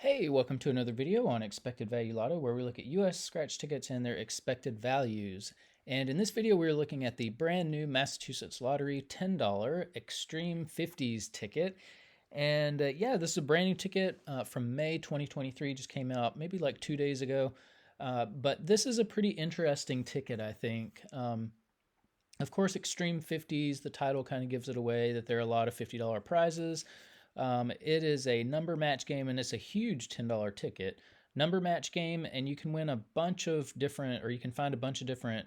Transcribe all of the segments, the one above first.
Hey, welcome to another video on Expected Value Lotto, where we look at US scratch tickets and their expected values. And in this video, we're looking at the brand new Massachusetts Lottery $10 Extreme 50s ticket. And yeah, this is a brand new ticket from May 2023, just came out maybe like 2 days ago. But this is a pretty interesting ticket, I think. Of course, Extreme 50s, the title kind of gives it away that there are a lot of $50 prizes. It is a number match game, and it's a huge $10 ticket. Number match game, and you can win a bunch of different, or you can find a bunch of different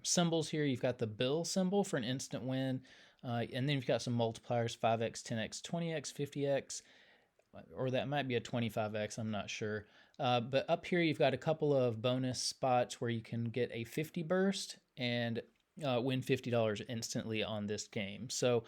symbols here. You've got the bill symbol for an instant win, and then you've got some multipliers 5x, 10x, 20x, 50x, or that might be a 25x, I'm not sure. But up here, you've got a couple of bonus spots where you can get a 50 burst and win $50 instantly on this game. So,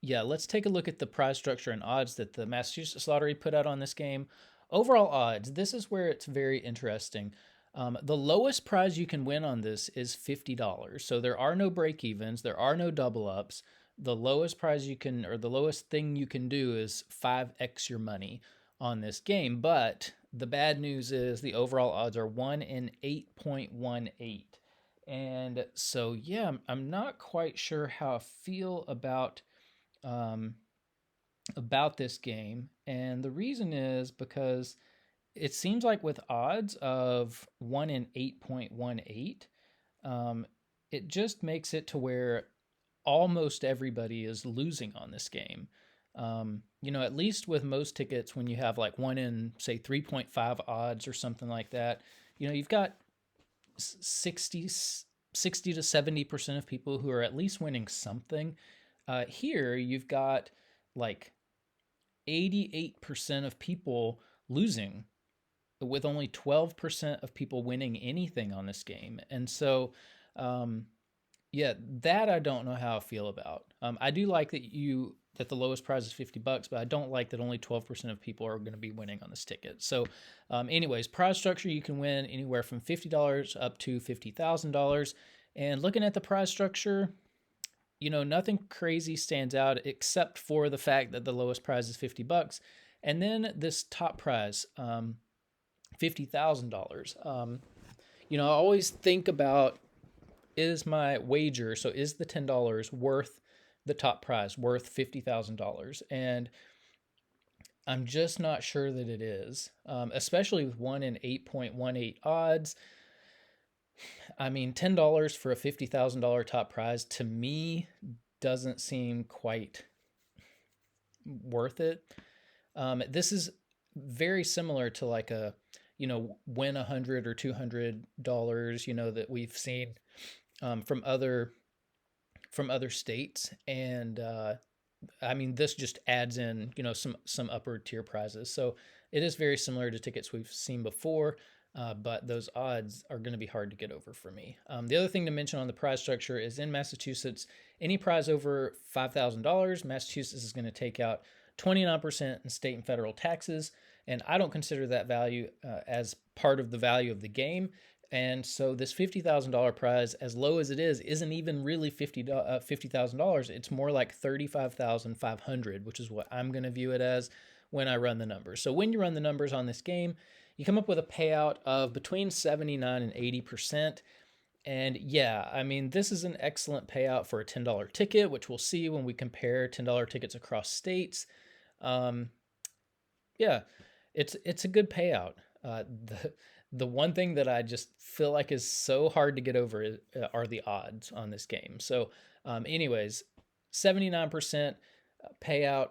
yeah, let's take a look at the prize structure and odds that the Massachusetts Lottery put out on this game. Overall odds, this is where it's very interesting. The lowest prize you can win on this is $50. So there are no break evens, there are no double ups. The lowest prize you can, or the lowest thing you can do is 5x your money on this game. But the bad news is the overall odds are 1 in 8.18. And so, yeah, I'm not quite sure how I feel um, about this game. And the reason is because it seems like with odds of 1 in 8.18, it just makes it to where almost everybody is losing on this game. At least with most tickets, when you have like 1 in, say, 3.5 odds or something like that, you've got 60, 60 to 70% of people who are at least winning something. Here, you've got like 88% of people losing, with only 12% of people winning anything on this game. And so, yeah, that I don't know how I feel about. I do like that the lowest prize is $50, but I don't like that only 12% of people are going to be winning on this ticket. So, anyways, prize structure, you can win anywhere from $50 up to $50,000. And looking at the prize structure, nothing crazy stands out except for the fact that the lowest prize is $50. And then this top prize, $50,000. I always think about, is my wager, so is the $10 worth the top prize, worth $50,000? And I'm just not sure that it is, especially with 1 in 8.18 odds. I mean, $10 for a $50,000 top prize to me doesn't seem quite worth it. This is very similar to like win $100 or $200, that we've seen from other states, and I mean, this just adds in some upper tier prizes. So it is very similar to tickets we've seen before. But those odds are going to be hard to get over for me. The other thing to mention on the prize structure is in Massachusetts, any prize over $5,000, Massachusetts is going to take out 29% in state and federal taxes. And I don't consider that value as part of the value of the game. And so this $50,000 prize, as low as it is, isn't even really $50,000. It's more like $35,500, which is what I'm going to view it as when I run the numbers. So when you run the numbers on this game, you come up with a payout of between 79 and 80%. And yeah, I mean, this is an excellent payout for a $10 ticket, which we'll see when we compare $10 tickets across states. Yeah, it's a good payout. The one thing that I just feel like is so hard to get over are the odds on this game. So, anyways, 79% payout.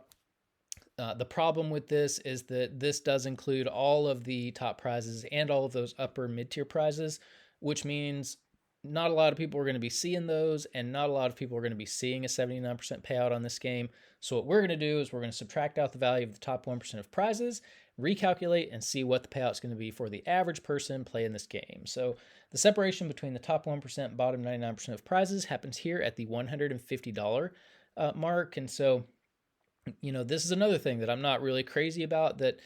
The problem with this is that this does include all of the top prizes and all of those upper mid-tier prizes, which means not a lot of people are going to be seeing those, and not a lot of people are going to be seeing a 79% payout on this game. So what we're going to do is we're going to subtract out the value of the top 1% of prizes, recalculate, and see what the payout's going to be for the average person playing this game. So the separation between the top 1% and bottom 99% of prizes happens here at the $150 mark. And so this is another thing that I'm not really crazy about, that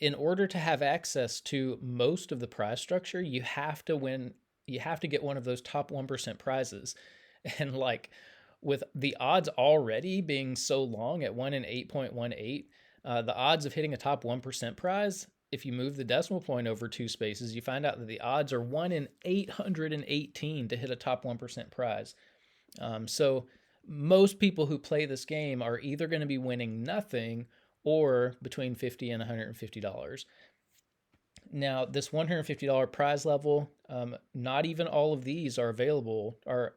in order to have access to most of the prize structure, you have to get one of those top 1% prizes. And like with the odds already being so long at 1 in 8.18, The odds of hitting a top 1% prize, if you move the decimal point over 2 spaces, you find out that the odds are 1 in 818 to hit a top 1% prize. So most people who play this game are either going to be winning nothing or between $50 and $150. Now, this $150 prize level, not even all of these are available, are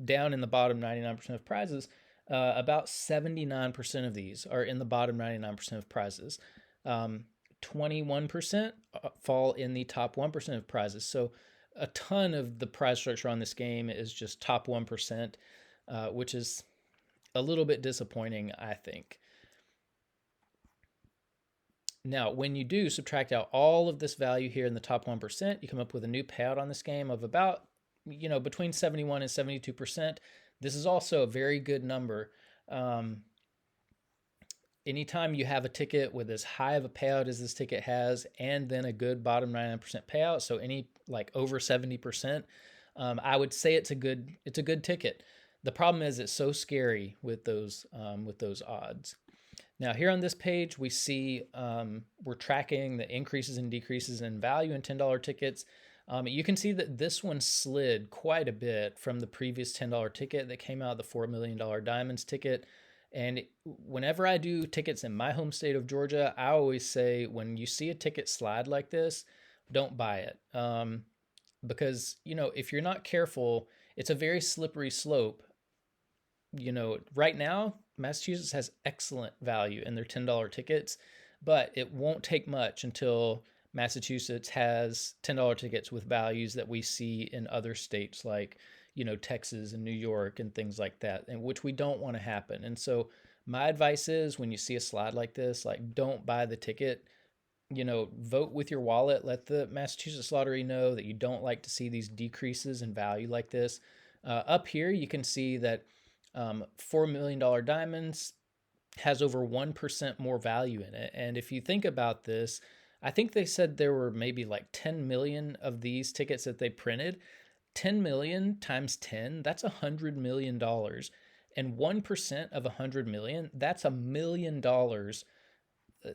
down in the bottom 99% of prizes. About 79% of these are in the bottom 99% of prizes. 21% fall in the top 1% of prizes. So a ton of the prize structure on this game is just top 1%, which is a little bit disappointing, I think. Now, when you do subtract out all of this value here in the top 1%, you come up with a new payout on this game of about, between 71 and 72%. This is also a very good number. Anytime you have a ticket with as high of a payout as this ticket has, and then a good bottom 99% payout, so any like over 70%, I would say it's a good ticket. The problem is it's so scary with those odds. Now here on this page, we see we're tracking the increases and decreases in value in $10 tickets. You can see that this one slid quite a bit from the previous $10 ticket that came out, the $4 million Diamonds ticket. And whenever I do tickets in my home state of Georgia, I always say when you see a ticket slide like this, don't buy it. Because, if you're not careful, it's a very slippery slope. Right now, Massachusetts has excellent value in their $10 tickets, but it won't take much until Massachusetts has $10 tickets with values that we see in other states like, Texas and New York and things like that, and which we don't want to happen. And so my advice is when you see a slide like this, like don't buy the ticket, vote with your wallet. Let the Massachusetts Lottery know that you don't like to see these decreases in value like this. Up here, you can see that $4 million Diamonds has over 1% more value in it. And if you think about this, I think they said there were maybe like 10 million of these tickets that they printed. 10 million times 10, that's $100 million. And 1% of 100 million, that's $1 million.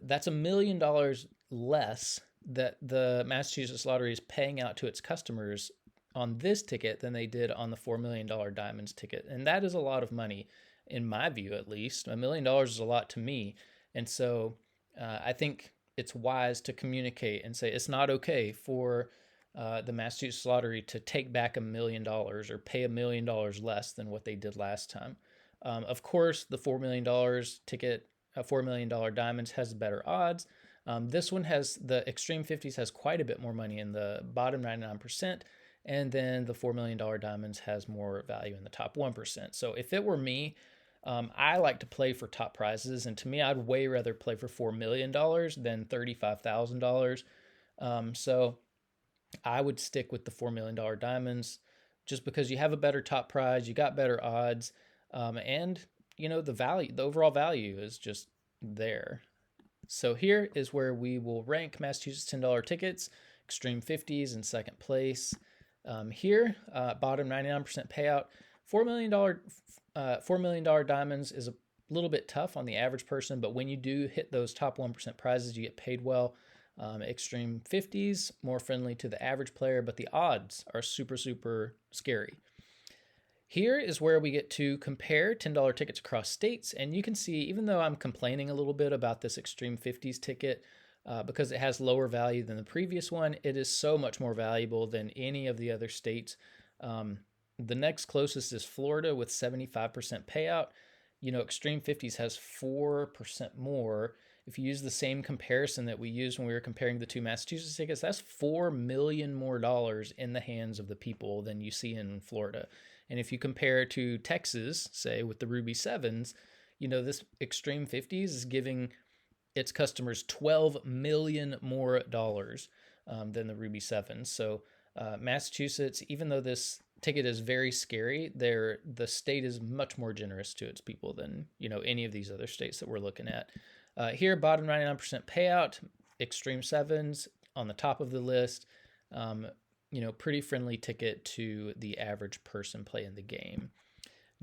That's $1 million less that the Massachusetts Lottery is paying out to its customers on this ticket than they did on the $4 million Diamonds ticket. And that is a lot of money, in my view, at least. $1 million is a lot to me. And so I think it's wise to communicate and say it's not okay for the Massachusetts Lottery to take back $1 million or pay $1 million less than what they did last time. Of course, the $4 million ticket, $4 million Diamonds has better odds. This one has, the Extreme 50s has quite a bit more money in the bottom 99%. And then the $4 million Diamonds has more value in the top 1%. So if it were me, I like to play for top prizes. And to me, I'd way rather play for $4 million than $35,000. So I would stick with the $4 million Diamonds just because you have a better top prize, you got better odds, and the value, the overall value is just there. So here is where we will rank Massachusetts $10 tickets, Extreme 50s in second place. Here, bottom 99% payout, $4 million Diamonds is a little bit tough on the average person, but when you do hit those top 1% prizes, you get paid well. Extreme 50s, more friendly to the average player, but the odds are super, super scary. Here is where we get to compare $10 tickets across states, and you can see, even though I'm complaining a little bit about this Extreme 50s ticket, because it has lower value than the previous one, it is so much more valuable than any of the other states. The next closest is Florida with 75% payout. Extreme 50s has 4% more. If you use the same comparison that we used when we were comparing the two Massachusetts tickets, that's $4 million more in the hands of the people than you see in Florida. And if you compare to Texas, say with the Ruby 7s, this Extreme 50s is giving its customers $12 million more than the Ruby 7s. So Massachusetts, even though this ticket is very scary, the state is much more generous to its people than any of these other states that we're looking at. Here, bottom 99% payout, Extreme 7s on the top of the list. Pretty friendly ticket to the average person playing the game.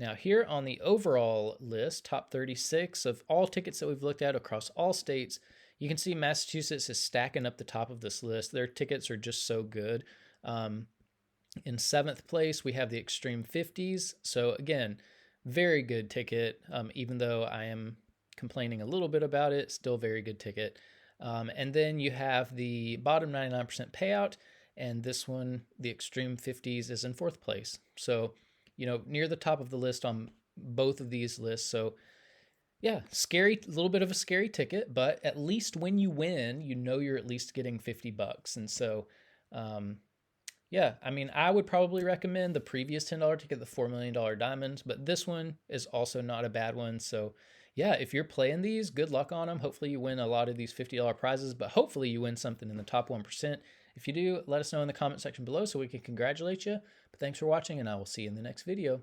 Now here on the overall list, top 36 of all tickets that we've looked at across all states, you can see Massachusetts is stacking up the top of this list. Their tickets are just so good. In 7th place, we have the Extreme 50s. So again, very good ticket. Even though I am complaining a little bit about it, still very good ticket. And then you have the bottom 99% payout, and this one, the Extreme 50s, is in 4th place. So, near the top of the list on both of these lists. So, yeah, scary, a little bit of a scary ticket, but at least when you win, you're at least getting $50. And so, yeah, I mean, I would probably recommend the previous $10 ticket, the $4 million diamonds, but this one is also not a bad one. So, yeah, if you're playing these, good luck on them. Hopefully you win a lot of these $50 prizes, but hopefully you win something in the top 1%. If you do, let us know in the comment section below so we can congratulate you. But thanks for watching, and I will see you in the next video.